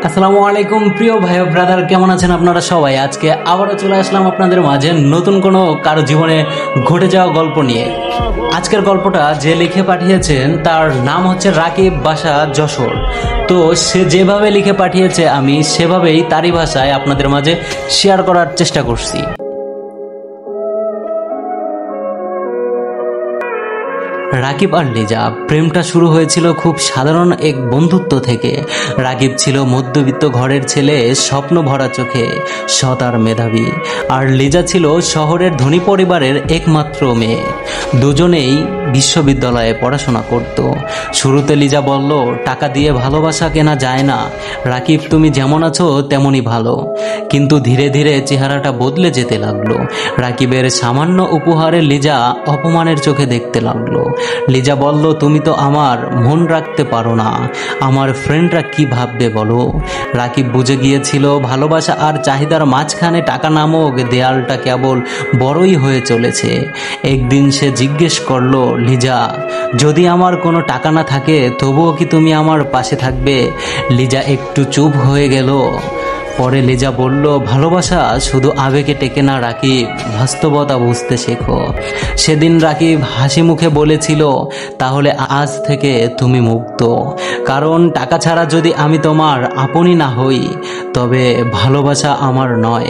আসসালামু আলাইকুম প্রিয় ভাই ও ব্রাদার, কেমন আছেন আপনারা সবাই? আজকে আবারও চলে আসলাম আপনাদের মাঝে নতুন কোনো কারো জীবনে ঘটে যাওয়া গল্প নিয়ে। আজকের গল্পটা যে লিখে পাঠিয়েছেন তার নাম হচ্ছে রাকিব, বাসা যশোর। তো সে যেভাবে লিখে পাঠিয়েছে আমি সেভাবেই তারই ভাষায় আপনাদের মাঝে শেয়ার করার চেষ্টা করছি। রাকিব আর লিজা প্রেমটা শুরু হয়েছিল খুব সাধারণ এক বন্ধুত্ব থেকে। রাকিব ছিল মধ্যবিত্ত ঘরের ছেলে, স্বপ্ন ভরা চোখে, সৎ আর মেধাবী। আর লিজা ছিল শহরের ধনী পরিবারের একমাত্র মেয়ে। দুজনেই বিশ্ববিদ্যালয়ে পড়াশোনা করত। শুরুতে লিজা বলল, টাকা দিয়ে ভালোবাসা কেনা যায় না রাকিব, তুমি যেমন আছো তেমনই ভালো। কিন্তু ধীরে ধীরে চেহারাটা বদলে যেতে লাগলো। রাকিবের সামান্য উপহারে লিজা অপমানের চোখে দেখতে লাগলো। লিজা বলল, তুমি তো আমার মন রাখতে পারো না, আমার ফ্রেন্ডরা কি ভাববে বলো। রাকিব বুঝে গিয়েছিল ভালোবাসা আর চাহিদার মাঝখানে টাকা নামক দেয়ালটা কেবল বড়ই হয়ে চলেছে। একদিন সে জিজ্ঞেস করলো, লিজা, যদি আমার কোনো টাকা না থাকে তবুও কি তুমি আমার পাশে থাকবে? লিজা একটু চুপ হয়ে গেল। পরে লিজা বলল, ভালোবাসা শুধু আবেগে টেকে না রাকিব, বাস্তবতা বুঝতে শেখো। সেদিন রাকিব হাসি মুখে বলেছিল, তাহলে আজ থেকে তুমি মুক্ত। কারণ টাকা ছাড়া যদি আমি তোমার আপনই না হই তবে ভালোবাসা আমার নয়।